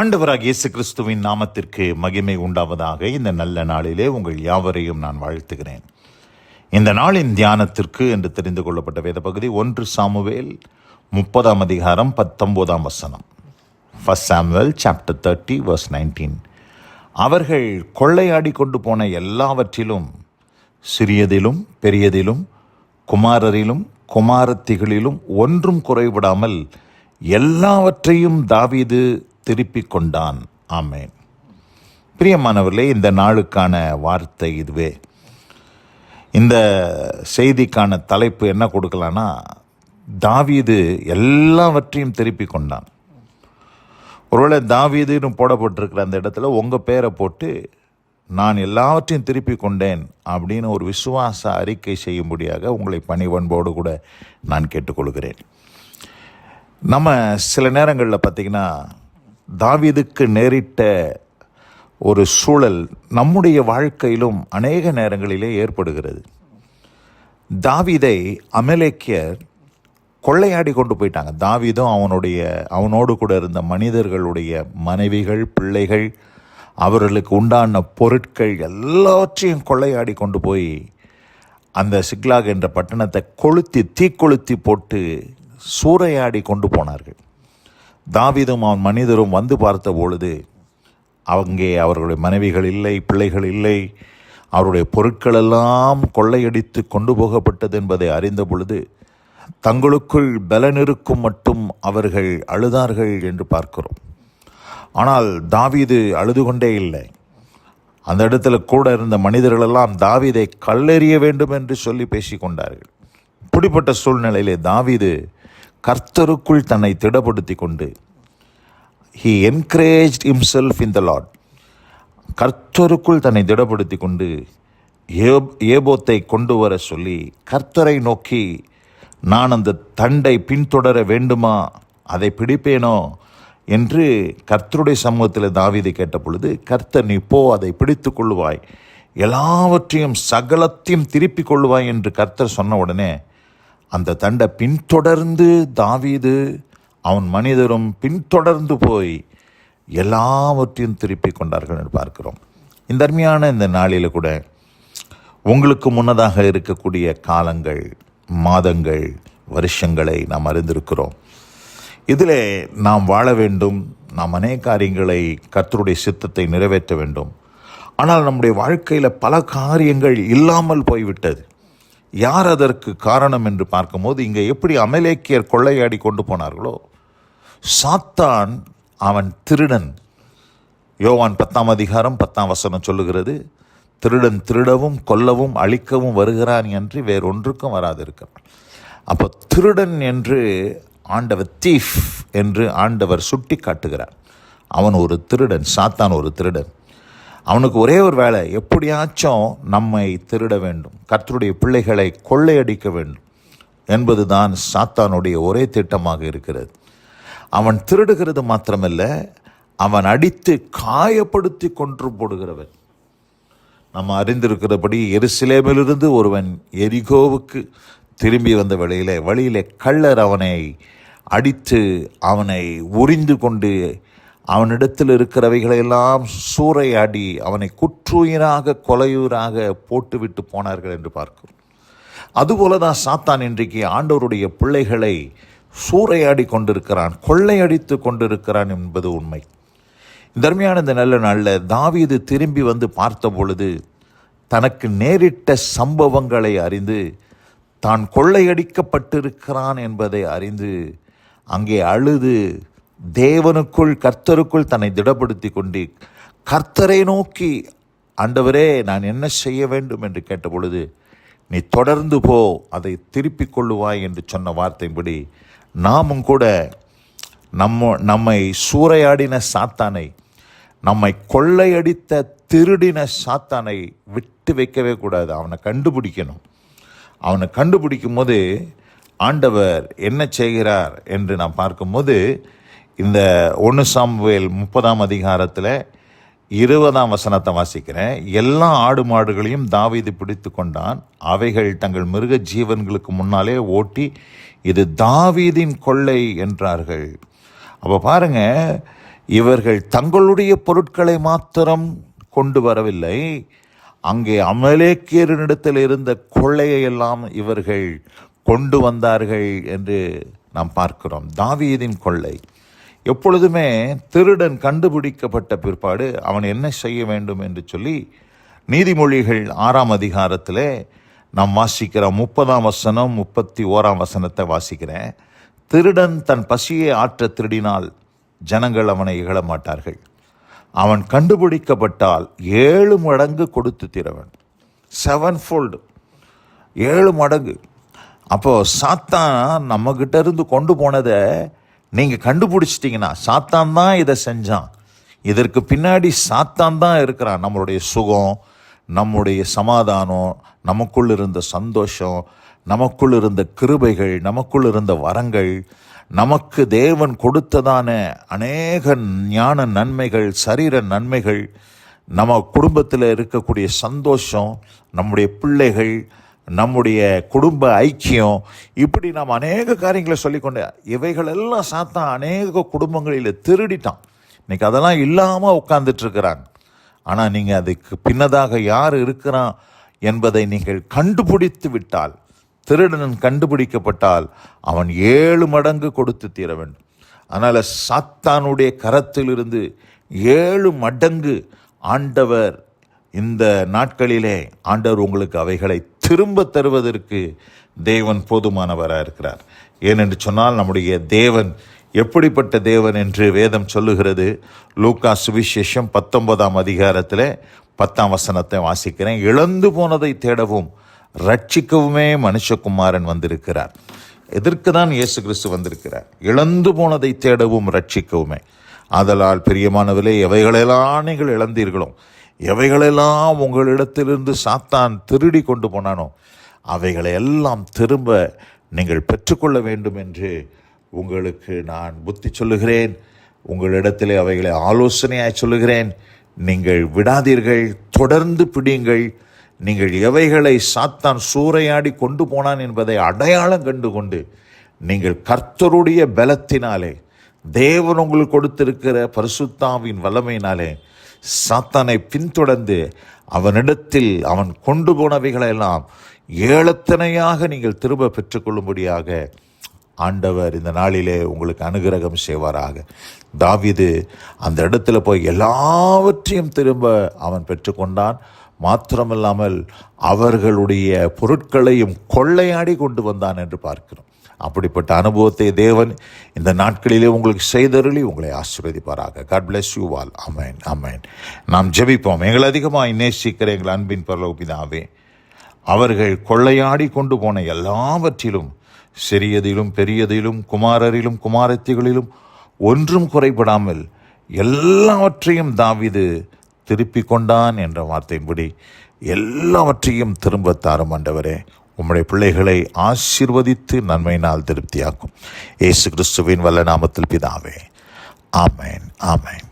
ஆண்டவராகிய இயேசு கிறிஸ்துவின் நாமத்திற்கு மகிமை உண்டாவதாக. இந்த நல்ல நாளிலே உங்கள் யாவரையும் நான் வாழ்த்துகிறேன். இந்த நாளின் தியானத்திற்கு என்று தெரிந்து கொள்ளப்பட்ட வேத பகுதி 1 சாமுவேல் 30 19 1 சாமுவேல் சாப்டர் 30 verse 19. அவர்கள் கொள்ளையாடி கொண்டு போன எல்லாவற்றிலும், சிறியதிலும் பெரியதிலும், குமாரரிலும் குமாரத்திகளிலும் ஒன்றும் குறைவிடாமல் எல்லாவற்றையும் தாவீது திருப்பிக் கொண்டான். ஆமென். பிரியமானவர்களே, இந்த நாளுக்கான வார்த்தை இதுவே. இந்த செய்திக்கான தலைப்பு என்ன கொடுக்கலான்னா, தாவீது எல்லாவற்றையும் திருப்பி கொண்டான். ஒருவேளை தாவீதுன்னு போடப்பட்டிருக்கிற அந்த இடத்துல உங்கள் பேரை போட்டு நான் எல்லாவற்றையும் திருப்பி கொண்டேன் அப்படின்னு ஒரு விசுவாச அறிக்கை செய்யும்படியாக உங்களை பணிவன்போடு கூட நான் கேட்டுக்கொள்கிறேன். நம்ம சில நேரங்களில் பார்த்திங்கன்னா, தாவீதுக்கு நேரிட்ட ஒரு சூழல் நம்முடைய வாழ்க்கையிலும் அநேக நேரங்களிலே ஏற்படுகிறது. தாவீதை அமலேக்கியர் கொள்ளையாடி கொண்டு போயிட்டாங்க. தாவீதும் அவனோடு கூட இருந்த மனிதர்களுடைய மனைவிகள், பிள்ளைகள், அவர்களுக்கு உண்டான பொருட்கள் எல்லாவற்றையும் கொள்ளையாடி கொண்டு போய் அந்த சிக்லாக் என்ற பட்டணத்தை தீக்கொளுத்தி போட்டு சூறையாடி கொண்டு போனார்கள். தாவீதும் அவன் மனிதரும் வந்து பார்த்த பொழுது அங்கே அவர்களுடைய மனைவிகள் இல்லை, பிள்ளைகள் இல்லை, அவருடைய பொருட்கள் எல்லாம் கொள்ளையடித்து கொண்டு போகப்பட்டது என்பதை அறிந்த பொழுது தங்களுக்குள் பலனிருக்கும் மட்டும் அவர்கள் அழுதார்கள் என்று பார்க்கிறோம். ஆனால் தாவீது அழுது கொண்டே இல்லை. அந்த இடத்துல கூட இருந்த மனிதர்களெல்லாம் தாவீதை கல்லெறிய வேண்டும் என்று சொல்லி பேசிக்கொண்டார்கள். இப்படிப்பட்ட சூழ்நிலையிலே தாவீது கர்த்தருக்குள் தன்னை திடப்படுத்தி கொண்டு he encouraged himself in the Lord. கர்த்தருக்குள் தன்னை திடப்படுத்தி கொண்டு ஏபோத்தை கொண்டு வர சொல்லி கர்த்தரை நோக்கி, நான் அந்த தண்டை பின்தொடர வேண்டுமா, அதை பிடிப்பேனோ என்று கர்த்தருடைய சமூகத்தில் தாவீது கேட்ட பொழுது, கர்த்தர் நீ போ, அதை பிடித்து கொள்ளுவாய், எல்லாவற்றையும் சகலத்தையும் திருப்பி கொள்ளுவாய் என்று கர்த்தர் சொன்ன உடனே அந்த தண்டை பின்தொடர்ந்து தாவீது அவன் மனிதரும் பின்தொடர்ந்து போய் எல்லாவற்றையும் திருப்பி கொண்டார்கள் என்று பார்க்கிறோம். இந்த அருமையான இந்த நாளில் கூட உங்களுக்கு முன்னதாக இருக்கக்கூடிய காலங்கள், மாதங்கள், வருஷங்களை நாம் அறிந்திருக்கிறோம். இதில் நாம் வாழ வேண்டும். நாம் அநேக காரியங்களை, கர்த்தருடைய சித்தத்தை நிறைவேற்ற வேண்டும். ஆனால் நம்முடைய வாழ்க்கையில் பல காரியங்கள் இல்லாமல் போய்விட்டது. யார் அதற்கு காரணம் என்று பார்க்கும்போது, இங்கே எப்படி அமலேக்கியர் கொள்ளையாடி கொண்டு போனார்களோ, சாத்தான் அவன் திருடன். யோவான் 10 சொல்லுகிறது, திருடன் திருடவும் கொல்லவும் அழிக்கவும் வருகிறான் என்று வேறொன்றுக்கும் வராதிருக்கிறான். அப்போ திருடன் என்று ஆண்டவர், தீஃப் என்று ஆண்டவர் சுட்டி காட்டுகிறார். அவன் ஒரு திருடன், சாத்தான் ஒரு திருடன். அவனுக்கு ஒரே ஒரு வேலை, எப்படியாச்சும் நம்மை திருட வேண்டும், கர்த்தருடைய பிள்ளைகளை கொள்ளையடிக்க வேண்டும் என்பதுதான் சாத்தானுடைய ஒரே திட்டமாக இருக்கிறது. அவன் திருடுகிறது மாத்திரமல்ல, அவன் அடித்து காயப்படுத்தி கொன்று போடுகிறவன். நம்ம அறிந்திருக்கிறபடி எருசலேமிலிருந்து ஒருவன் எரிகோவுக்கு திரும்பி வந்த வழியிலே கள்ளர் அவனை அடித்து அவனை உரிந்து கொண்டு அவனிடத்தில் இருக்கிறவைகளெல்லாம் சூறையாடி அவனை குற்றுயிராக கொலையூராக போட்டுவிட்டு போனார்கள் என்று பார்க்கிறோம். அதுபோல தான் சாத்தான் இன்றைக்கு ஆண்டவருடைய பிள்ளைகளை சூறையாடி கொண்டிருக்கிறான், கொள்ளையடித்து கொண்டிருக்கிறான் என்பது உண்மை. தர்மையான இந்த நல்ல நாளில் தாவீது திரும்பி வந்து பார்த்த பொழுது தனக்கு நேரிட்ட சம்பவங்களை அறிந்து, தான் கொள்ளையடிக்கப்பட்டிருக்கிறான் என்பதை அறிந்து அங்கே அழுது தேவனுக்குள், கர்த்தருக்குள் தன்னை திடப்படுத்தி கொண்டு கர்த்தரை நோக்கி, ஆண்டவரே நான் என்ன செய்ய வேண்டும் என்று கேட்ட பொழுது, நீ தொடர்ந்து போ, அதை திருப்பிக் கொள்ளுவாய் என்று சொன்ன வார்த்தையின்படி நாமும் கூட நம்மை சூறையாடின சாத்தானை, நம்மை கொள்ளையடித்த திருடின சாத்தானை விட்டு வைக்கவே கூடாது. அவனை கண்டுபிடிக்கணும். அவனை கண்டுபிடிக்கும் போது ஆண்டவர் என்ன செய்கிறார் என்று நாம் பார்க்கும்போது, இந்த 1 சாமுவேல் 30 20 வாசிக்கிறேன். எல்லா ஆடு மாடுகளையும் தாவீது பிடித்து கொண்டான். அவைகள் தங்கள் மிருக ஜீவன்களுக்கு முன்னாலே ஓட்டி, இது தாவீதின் கொள்ளை என்றார்கள். அப்போ பாருங்க, இவர்கள் தங்களுடைய பொருட்களை மாத்திரம் கொண்டு வரவில்லை, அங்கே அமலேக்கியரிடத்தில் இருந்த கொள்ளையை எல்லாம் இவர்கள் கொண்டு வந்தார்கள் என்று நாம் பார்க்கிறோம். தாவீதின் கொள்ளை எப்பொழுதுமே திருடன் கண்டுபிடிக்கப்பட்ட பிற்பாடு அவன் என்ன செய்ய வேண்டும் என்று சொல்லி நீதிமொழிகள் 6ஆம் அதிகாரத்திலே நாம் வாசிக்கிறோம். 30ஆம் வசனம் 31ஆம் வசனத்தை வாசிக்கிறேன். திருடன் தன் பசியை ஆற்ற திருடினால் ஜனங்கள் அவனை இகழ மாட்டார்கள். அவன் கண்டுபிடிக்கப்பட்டால் 7 மடங்கு கொடுத்து தீர வேண்டும். 7-fold, 7 மடங்கு. அப்போது சாத்தான் நம்மக்கிட்ட இருந்து கொண்டு போனதை நீங்கள் கண்டுபிடிச்சிட்டிங்கன்னா, சாத்தான் தான் இதை செஞ்சான், இதற்கு பின்னாடி சாத்தான் தான் இருக்கிறான். நம்மளுடைய சுகம், நம்முடைய சமாதானம், நமக்குள் இருந்த சந்தோஷம், நமக்குள் இருந்த கிருபைகள், நமக்குள் இருந்த வரங்கள், நமக்கு தேவன் கொடுத்ததான அநேக ஞான நன்மைகள், சரீர நன்மைகள், நம்ம குடும்பத்தில் இருக்கக்கூடிய சந்தோஷம், நம்முடைய பிள்ளைகள், நம்முடைய குடும்ப ஐக்கியம், இப்படி நாம் அநேக காரியங்களை சொல்லிக்கொண்டே இவைகளெல்லாம் சாத்தான் அநேக குடும்பங்களில் திருடிட்டான். இன்னைக்கு அதெல்லாம் இல்லாமல் உட்கார்ந்துட்டுருக்கிறாங்க. ஆனால் நீங்கள் அதுக்கு பின்னதாக யார் இருக்கிறான் என்பதை நீங்கள் கண்டுபிடித்து விட்டால், திருடன் கண்டுபிடிக்கப்பட்டால் அவன் 7 மடங்கு கொடுத்து தீர வேண்டும். அதனால் சாத்தானுடைய கரத்திலிருந்து 7 மடங்கு ஆண்டவர் இந்த நாட்களிலே ஆண்டவர் உங்களுக்கு அவைகளை திரும்ப தருவதற்கு தேவன் போதுமானவராக இருக்கிறார். ஏனென்று சொன்னால் நம்முடைய தேவன் எப்படிப்பட்ட தேவன் என்று வேதம் சொல்லுகிறது. லூக்கா சுவிசேஷம் 19ஆம் அதிகாரத்தில் 10ஆம் வசனத்தை வாசிக்கிறேன். இழந்து போனதை தேடவும் ரட்சிக்கவுமே மனுஷகுமாரன் வந்திருக்கிறார். எதற்கு தான் இயேசு கிறிஸ்து வந்திருக்கிறார்? இழந்து போனதை தேடவும் ரட்சிக்கவுமே. ஆதலால் பிரியமானவர்களே, எவைகளெல்லாம் நீங்கள் இழந்தீர்களோ, எவைகளெல்லாம் உங்களிடத்திலிருந்து சாத்தான் திருடி கொண்டு போனானோ, அவைகளை எல்லாம் திரும்ப நீங்கள் பெற்றுக்கொள்ள வேண்டும் என்று உங்களுக்கு நான் புத்தி சொல்லுகிறேன். உங்களிடத்திலே அவைகளை ஆலோசனையாய் சொல்லுகிறேன். நீங்கள் விடாதீர்கள், தொடர்ந்து பிடியுங்கள். நீங்கள் எவைகளை சாத்தான் சூறையாடி கொண்டு போனான் என்பதை அடையாளம் கண்டு கொண்டு நீங்கள் கர்த்தருடைய பலத்தினாலே, தேவன் உங்களுக்கு கொடுத்திருக்கிற பரிசுத்தாவின் வல்லமையினாலே சாத்தானை பின்தொடர்ந்து அவனிடத்தில் அவன் கொண்டு போனவைகளெல்லாம் ஏளத்தனையாக நீங்கள் திரும்ப பெற்றுக்கொள்ளும்படியாக ஆண்டவர் இந்த நாளிலே உங்களுக்கு அனுகிரகம் செய்வாராக. தாவீது அந்த இடத்துல போய் எல்லாவற்றையும் திரும்ப அவன் பெற்றுக்கொண்டான். மாத்திரமில்லாமல் அவர்களுடைய பொருட்களையும் கொள்ளையாடி கொண்டு வந்தான் என்று பார்க்கிறோம். அப்படிப்பட்ட அனுபவத்தை தேவன் இந்த நாட்களிலே உங்களுக்கு செய்தருளி உங்களை ஆசீர்வதிப்பாராக. God bless you all. ஆமென், ஆமென். நாம் ஜெபிப்போம். எங்களை அதிகமாக நேசிக்கிற எங்கள் அன்பின் பரலோக பிதாவே, அவர்கள் கொள்ளையாடி கொண்டு போன எல்லாவற்றிலும், சிறியதிலும் பெரியதிலும், குமாரரிலும் குமாரத்திகளிலும் ஒன்றும் குறைபடாமல் எல்லாவற்றையும் தாவீது திருப்பி கொண்டான் என்ற வார்த்தையின்படி எல்லாவற்றையும் திரும்ப தாரும் ஆண்டவரே. உம்முடைய பிள்ளைகளை ஆசீர்வதித்து நன்மையினால் திருப்தியாக்கும். இயேசு கிறிஸ்துவின் வல்ல நாமத்தில் பிதாவே. ஆமென், ஆமென்.